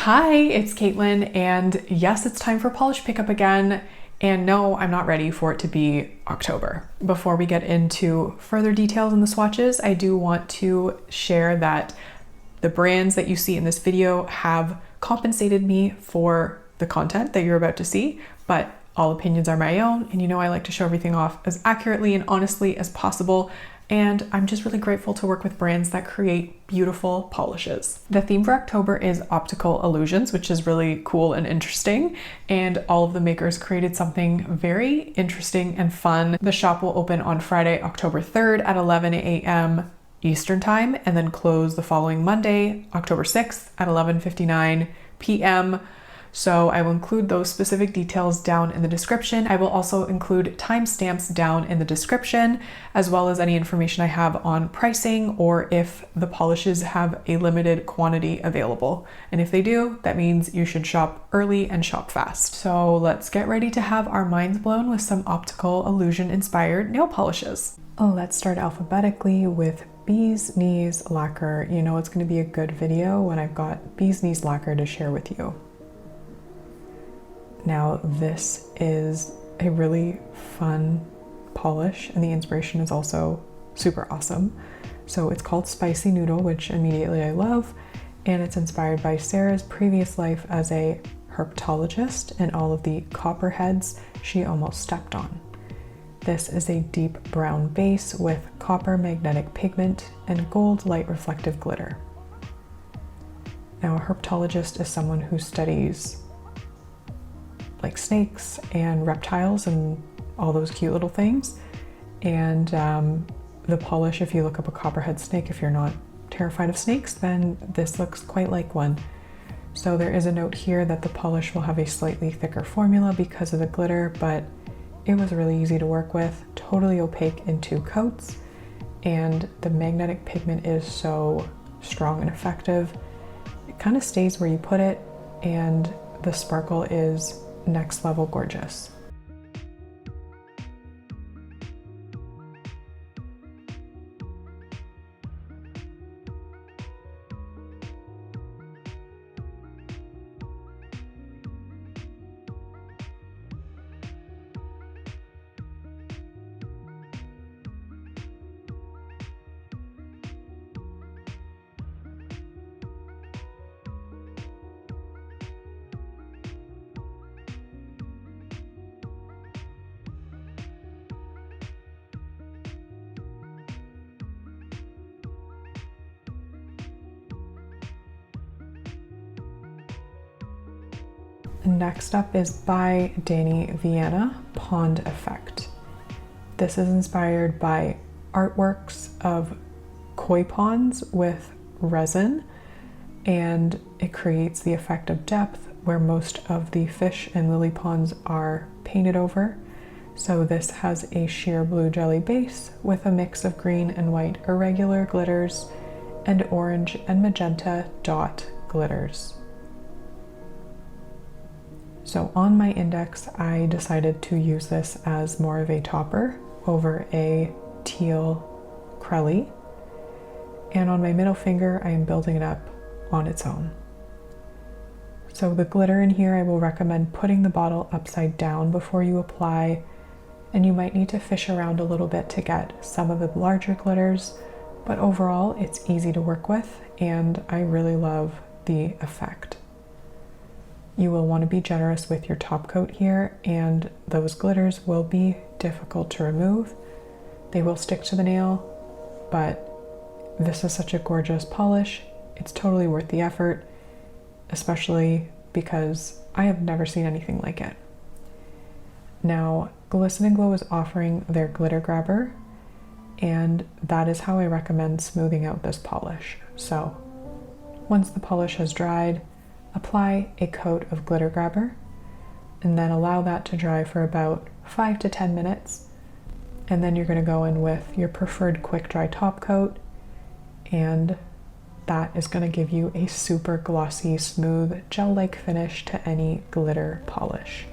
Hi, it's Caitlin, and yes, it's time for Polish Pickup again. And no, I'm not ready for it to be October. Before we get into further details in the swatches, I do want to share that the brands that you see in this video have compensated me for the content that you're about to see, but all opinions are my own, and you know I like to show everything off as accurately and honestly as possible. And I'm just really grateful to work with brands that create beautiful polishes. The theme for October is Optical Illusions, which is really cool and interesting. And all of the makers created something very interesting and fun. The shop will open on Friday, October 3rd at 11 a.m. Eastern Time, and then close the following Monday, October 6th at 11:59 p.m. So I will include those specific details down in the description. I will also include timestamps down in the description, as well as any information I have on pricing or if the polishes have a limited quantity available. And if they do, that means you should shop early and shop fast. So let's get ready to have our minds blown with some Optical Illusion inspired nail polishes. Let's start alphabetically with Bee's Knees Lacquer. You know it's going to be a good video when I've got Bee's Knees Lacquer to share with you. Now this is a really fun polish and the inspiration is also super awesome. So it's called Spicy Noodle, which immediately I love, and it's inspired by Sarah's previous life as a herpetologist and all of the copperheads she almost stepped on. This is a deep brown base with copper magnetic pigment and gold light reflective glitter. Now a herpetologist is someone who studies like snakes and reptiles and all those cute little things. And the polish, if you look up a copperhead snake, if you're not terrified of snakes, then this looks quite like one. So there is a note here that the polish will have a slightly thicker formula because of the glitter, but it was really easy to work with, totally opaque in 2 coats, and the magnetic pigment is so strong and effective. It kind of stays where you put it, and the sparkle is next level gorgeous. Next up is by Dany Vianna, Pond Effect. This is inspired by artworks of koi ponds with resin, and it creates the effect of depth where most of the fish and lily ponds are painted over. So this has a sheer blue jelly base with a mix of green and white irregular glitters and orange and magenta dot glitters. So on my index, I decided to use this as more of a topper over a teal crelly. And on my middle finger, I am building it up on its own. So the glitter in here, I will recommend putting the bottle upside down before you apply, and you might need to fish around a little bit to get some of the larger glitters, but overall it's easy to work with, and I really love the effect. You will want to be generous with your top coat here, and those glitters will be difficult to remove. They will stick to the nail, but this is such a gorgeous polish. It's totally worth the effort, especially because I have never seen anything like it. Now, Glisten and Glow is offering their glitter grabber, and that is how I recommend smoothing out this polish. So once the polish has dried, apply a coat of glitter grabber and then allow that to dry for about 5 to 10 minutes. And then you're going to go in with your preferred quick dry top coat, and that is going to give you a super glossy, smooth, gel-like finish to any glitter polish.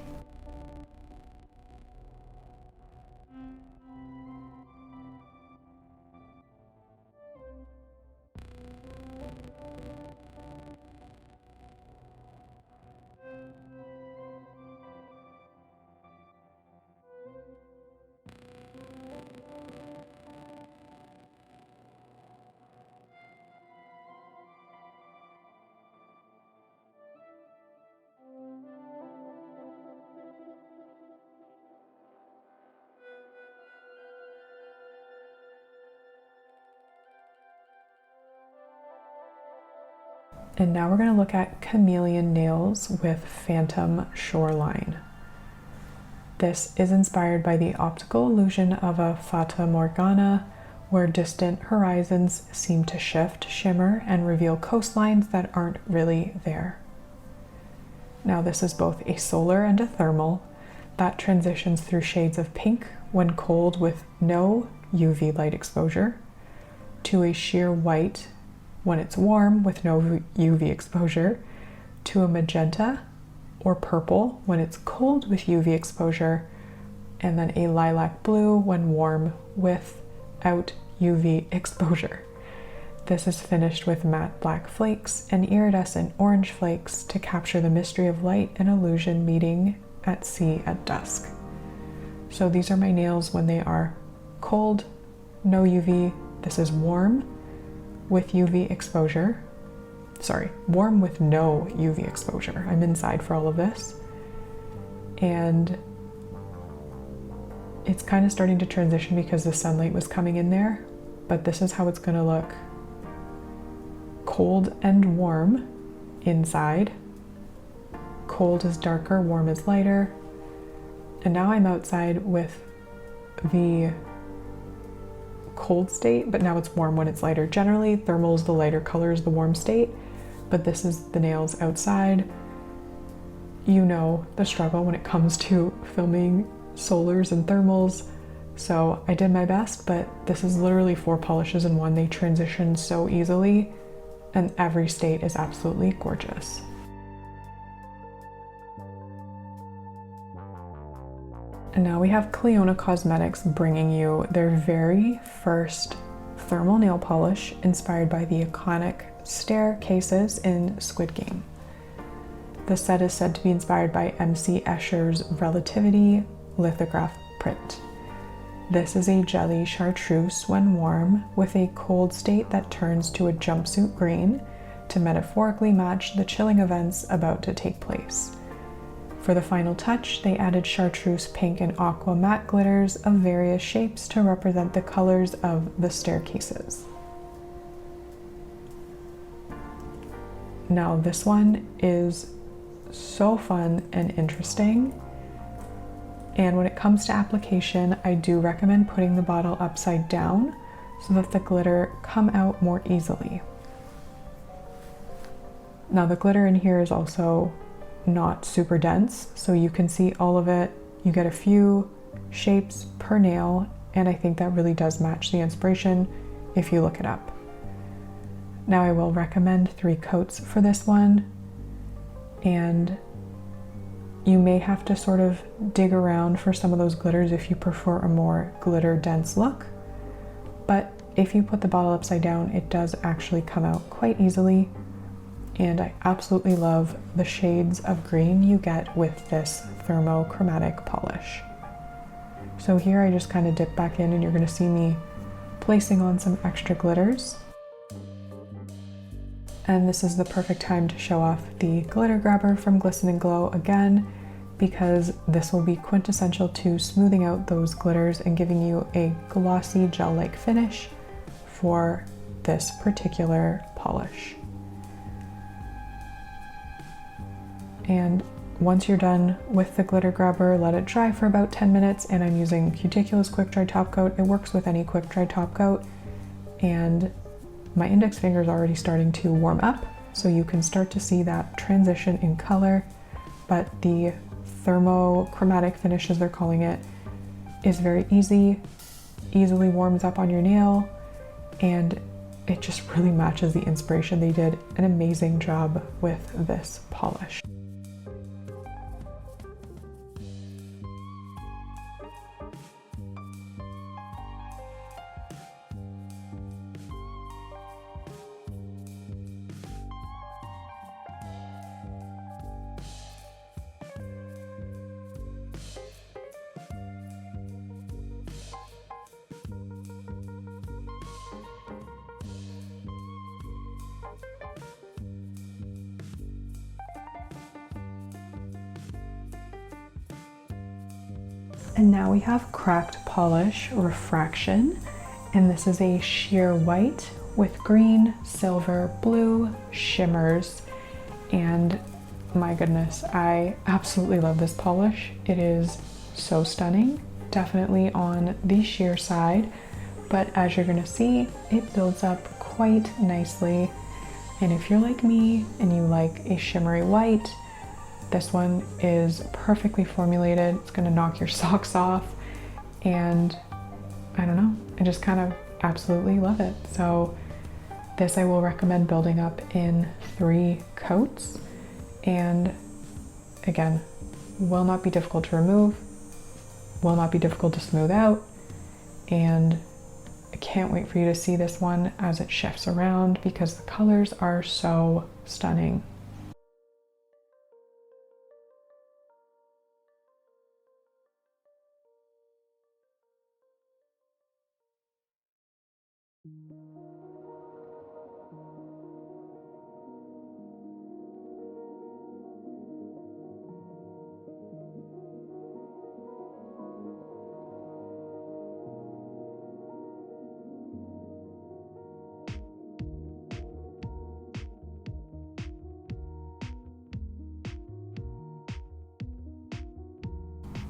And now we're going to look at Chamaeleon nails with Phantom Shoreline. This is inspired by the optical illusion of a Fata Morgana, where distant horizons seem to shift, shimmer, and reveal coastlines that aren't really there. Now this is both a solar and a thermal that transitions through shades of pink when cold with no UV light exposure, to a sheer white when it's warm with no UV exposure, to a magenta or purple when it's cold with UV exposure, and then a lilac blue when warm without UV exposure. This is finished with matte black flakes and iridescent orange flakes to capture the mystery of light and illusion meeting at sea at dusk. So these are my nails when they are cold, no UV. This is warm with UV exposure. Sorry, warm with no UV exposure. I'm inside for all of this. And it's kind of starting to transition because the sunlight was coming in there, but this is how it's going to look cold and warm inside. Cold is darker, warm is lighter. And now I'm outside with the cold state, but now it's warm when it's lighter. Generally, thermal is the lighter color is the warm state, but this is the nails outside. You know the struggle when it comes to filming solars and thermals, so I did my best, but this is literally 4 polishes in one. They transition so easily, and every state is absolutely gorgeous. And now we have Clionadh Cosmetics bringing you their very first thermal nail polish inspired by the iconic staircases in Squid Game. The set is said to be inspired by MC Escher's Relativity lithograph print. This is a jelly chartreuse when warm with a cold state that turns to a jumpsuit green to metaphorically match the chilling events about to take place. For the final touch, they added chartreuse pink and aqua matte glitters of various shapes to represent the colors of the staircases. Now this one is so fun and interesting. And when it comes to application, I do recommend putting the bottle upside down so that the glitter come out more easily. Now the glitter in here is also not super dense, so you can see all of it. You get a few shapes per nail, and I think that really does match the inspiration if you look it up. Now I will recommend 3 coats for this one, and you may have to sort of dig around for some of those glitters if you prefer a more glitter dense look, but if you put the bottle upside down, it does actually come out quite easily. And I absolutely love the shades of green you get with this thermochromatic polish. So here I just kind of dip back in, and you're going to see me placing on some extra glitters. And this is the perfect time to show off the glitter grabber from Glisten and Glow again, because this will be quintessential to smoothing out those glitters and giving you a glossy gel-like finish for this particular polish. And once you're done with the glitter grabber, let it dry for about 10 minutes, and I'm using Cuticula's quick dry top coat. It works with any quick dry top coat, and my index finger is already starting to warm up, so you can start to see that transition in color, but the thermochromatic finish, as they're calling it, is very easily warms up on your nail, and it just really matches the inspiration. They did an amazing job with this polish. And now we have Cracked Polish Refraction, and this is a sheer white with green, silver, blue shimmers, and my goodness, I absolutely love this polish. It is so stunning, definitely on the sheer side, but as you're gonna see, it builds up quite nicely. And if you're like me and you like a shimmery white, this one is perfectly formulated. It's gonna knock your socks off, and I don't know, I just kind of absolutely love it. So this I will recommend building up in 3 coats, and again, will not be difficult to remove, will not be difficult to smooth out, and I can't wait for you to see this one as it shifts around because the colors are so stunning.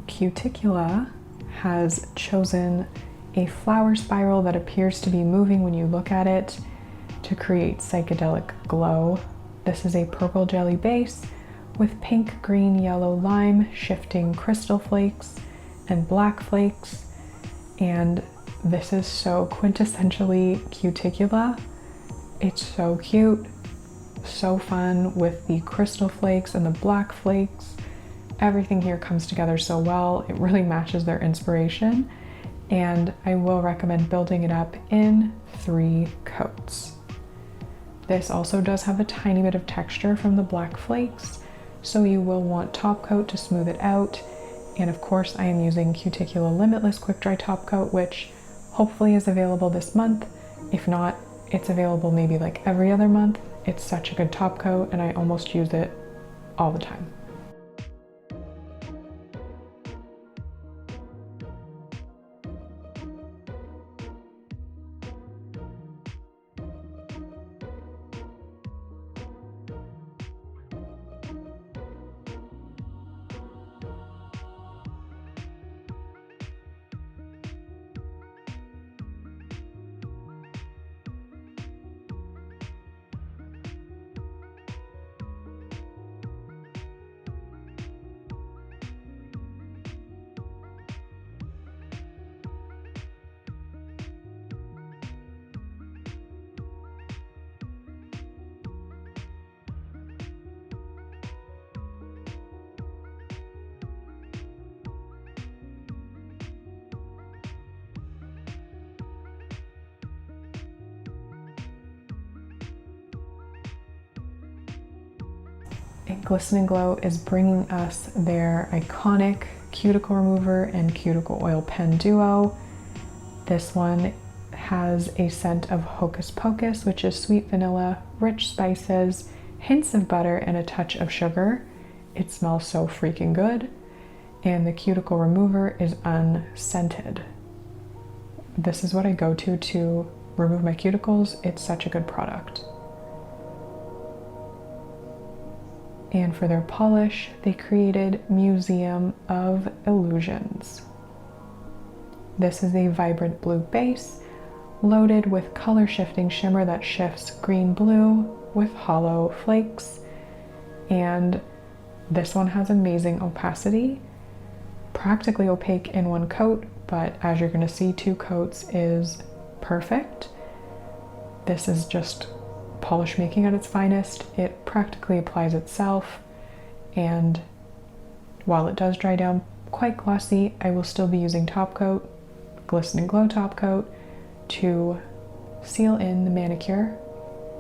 Cuticula has chosen a flower spiral that appears to be moving when you look at it to create psychedelic glow. This is a purple jelly base with pink, green, yellow, lime shifting crystal flakes and black flakes, and this is so quintessentially Cuticula. It's so cute, so fun with the crystal flakes and the black flakes. Everything here comes together so well. It really matches their inspiration, and I will recommend building it up in 3 coats. This also does have a tiny bit of texture from the black flakes, so you will want top coat to smooth it out. And of course, I am using Cuticula Limitless Quick Dry Top Coat, which hopefully is available this month. If not, it's available maybe like every other month. It's such a good top coat, and I almost use it all the time. And Glisten & Glow is bringing us their iconic cuticle remover and cuticle oil pen duo. This one has a scent of Hocus Pocus, which is sweet vanilla, rich spices, hints of butter, and a touch of sugar. It smells so freaking good. And the cuticle remover is unscented. This is what I go to remove my cuticles. It's such a good product. And for their polish, they created Museum of Illusions. This is a vibrant blue base, loaded with color shifting shimmer that shifts green-blue with hollow flakes. And this one has amazing opacity, practically opaque in 1 coat, but as you're gonna see, 2 coats is perfect. This is just polish making at its finest. It practically applies itself, and while it does dry down quite glossy, I will still be using top coat, Glisten & Glow top coat, to seal in the manicure.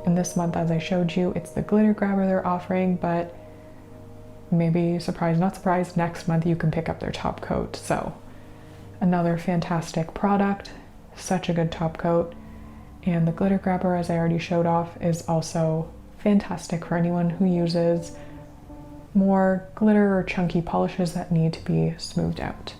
And this month, as I showed you, it's the glitter grabber they're offering, but maybe surprise not surprise, next month you can pick up their top coat. So another fantastic product, such a good top coat. And the glitter grabber, as I already showed off, is also fantastic for anyone who uses more glitter or chunky polishes that need to be smoothed out.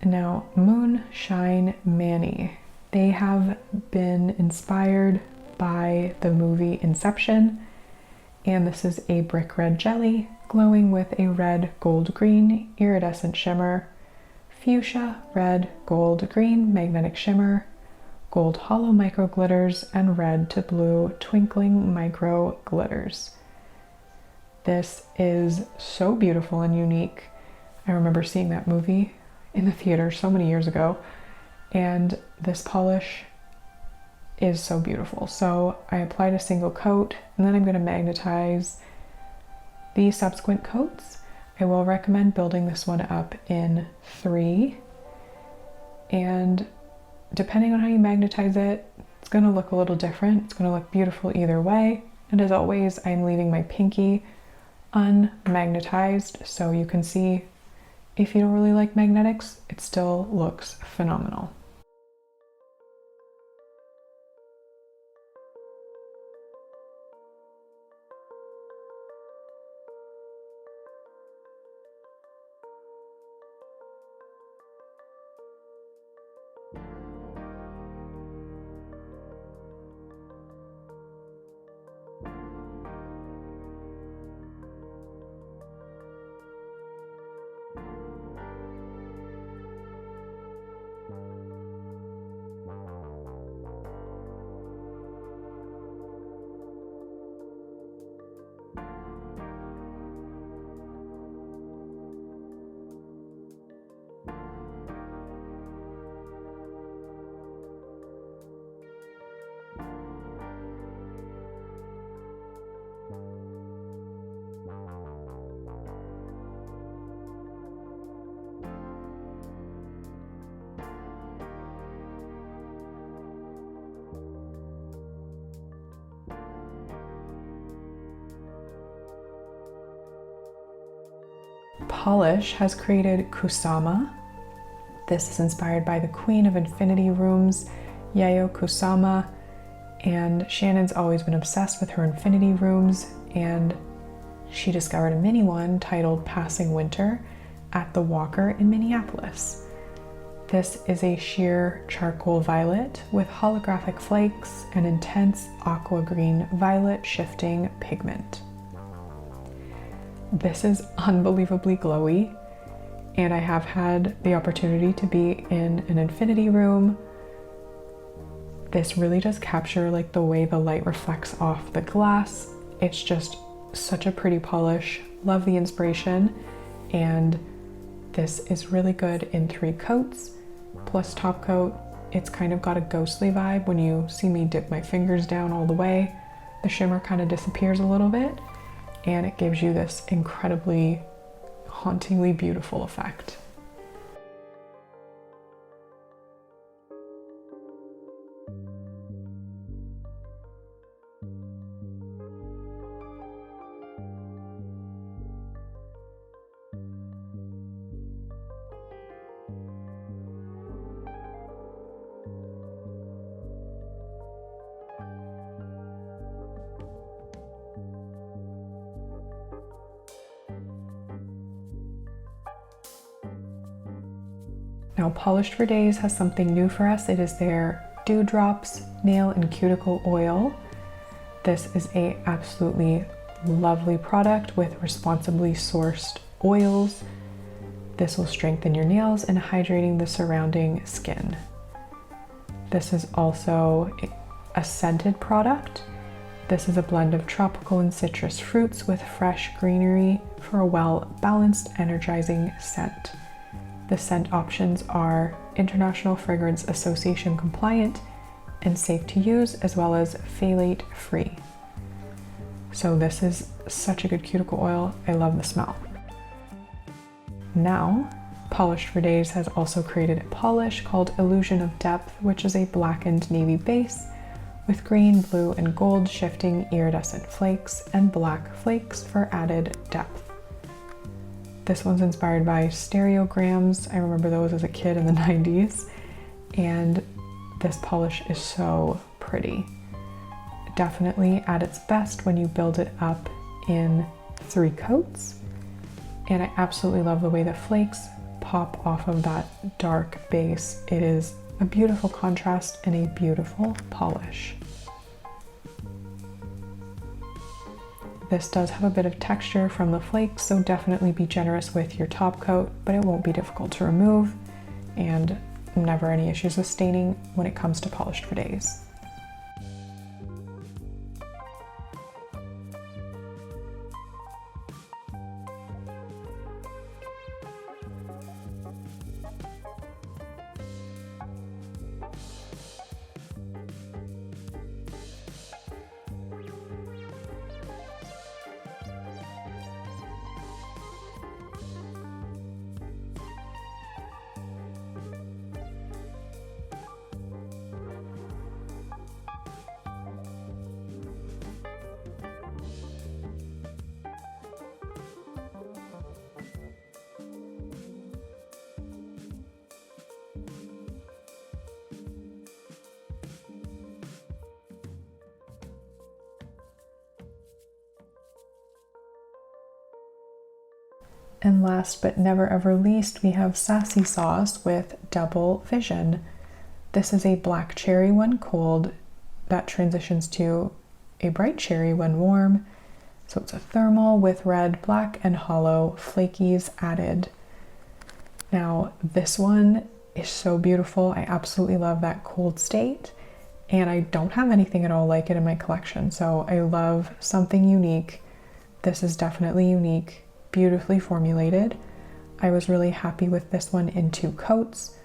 Now, Moonshine Manny. They have been inspired by the movie Inception, and this is a brick red jelly glowing with a red, gold, green iridescent shimmer, fuchsia, red, gold, green magnetic shimmer, gold hollow micro glitters, and red to blue twinkling micro glitters. This is so beautiful and unique. I remember seeing that movie in the theater so many years ago, and this polish is so beautiful. So I applied a single coat, and then I'm going to magnetize the subsequent coats. I will recommend building this one up in 3, and depending on how you magnetize it, it's going to look a little different. It's going to look beautiful either way. And as always, I'm leaving my pinky unmagnetized, so you can see if you don't really like magnetics, it still looks phenomenal. Pahlish has created Kusama. This is inspired by the Queen of Infinity Rooms, Yayo Kusama, and Shannon's always been obsessed with her infinity rooms, and she discovered a mini one titled Passing Winter at the Walker in Minneapolis. This is a sheer charcoal violet with holographic flakes and intense aqua green violet shifting pigment. This is unbelievably glowy, and I have had the opportunity to be in an infinity room. This really does capture like the way the light reflects off the glass. It's just such a pretty polish. Love the inspiration, and this is really good in 3 coats plus top coat. It's kind of got a ghostly vibe. When you see me dip my fingers down all the way, the shimmer kind of disappears a little bit, and it gives you this incredibly hauntingly beautiful effect. Now, Polished for Days has something new for us. It is their Dewdrops Nail and Cuticle Oil. This is a absolutely lovely product with responsibly sourced oils. This will strengthen your nails and hydrating the surrounding skin. This is also a scented product. This is a blend of tropical and citrus fruits with fresh greenery for a well-balanced, energizing scent. The scent options are International Fragrance Association compliant and safe to use, as well as phthalate free. So this is such a good cuticle oil. I love the smell. Now, Polished for Days has also created a polish called Illusion of Depth, which is a blackened navy base with green, blue, and gold shifting iridescent flakes and black flakes for added depth. This one's inspired by stereograms. I remember those as a kid in the 90s, and this polish is so pretty. Definitely at its best when you build it up in 3 coats, and I absolutely love the way the flakes pop off of that dark base. It is a beautiful contrast and a beautiful polish. This does have a bit of texture from the flakes, so definitely be generous with your top coat, but it won't be difficult to remove, and never any issues with staining when it comes to polished for days. And last but never ever least, we have Sassy sauce with Double Vision. This is a black cherry when cold that transitions to a bright cherry when warm. So it's a thermal with red, black, and hollow flakies added. Now this one is so beautiful. I absolutely love that cold state, and I don't have anything at all like it in my collection. So I love something unique. This is definitely unique. Beautifully formulated. I was really happy with this one in 2 coats.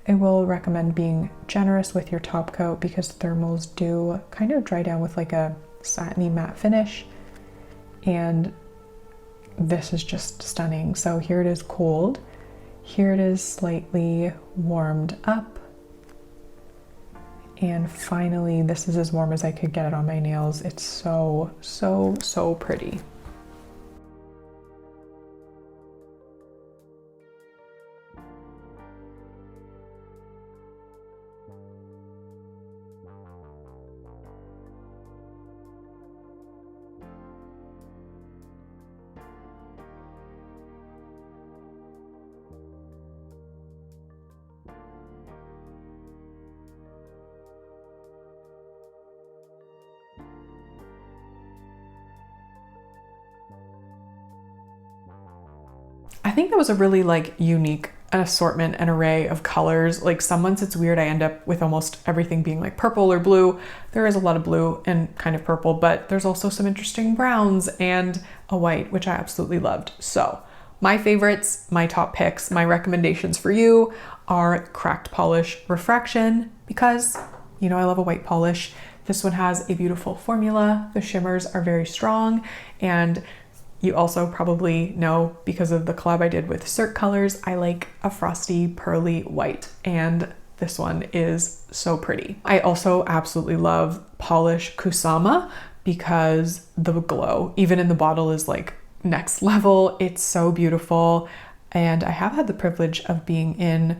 I will recommend being generous with your top coat because thermals do kind of dry down with like a satiny matte finish, and this is just stunning. So here it is cold, here it is slightly warmed up, and finally this is as warm as I could get it on my nails. It's so pretty. I think that was a really like unique assortment and array of colors. Like some months it's weird, I end up with almost everything being like purple or blue. There is a lot of blue and kind of purple, but there's also some interesting browns and a white, which I absolutely loved. So my favorites, my top picks, my recommendations for you are Cracked Polish Refraction, because you know I love a white polish. This one has a beautiful formula. The shimmers are very strong, and you also probably know because of the collab I did with Cirque Colors, I like a frosty pearly white, and this one is so pretty. I also absolutely love Pahlish Kusama because the glow, even in the bottle, is like next level. It's so beautiful, and I have had the privilege of being in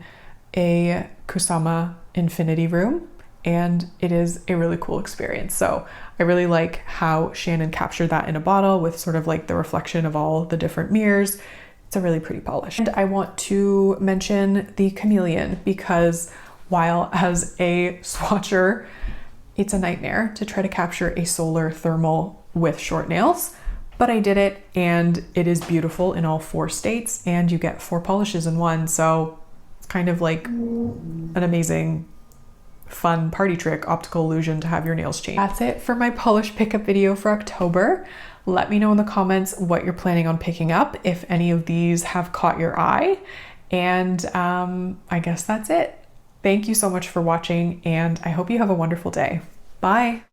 a Kusama infinity room, and it is a really cool experience. So I really like how Shannon captured that in a bottle with sort of like the reflection of all the different mirrors. It's a really pretty polish. And I want to mention the Chamaeleon because while as a swatcher, it's a nightmare to try to capture a solar thermal with short nails, but I did it, and it is beautiful in all 4 states, and you get 4 polishes in one. So it's kind of like an amazing fun party trick, optical illusion to have your nails changed. That's it for my Polish pickup video for October. Let me know in the comments what you're planning on picking up, if any of these have caught your eye. And I guess that's it. Thank you so much for watching, and I hope you have a wonderful day. Bye.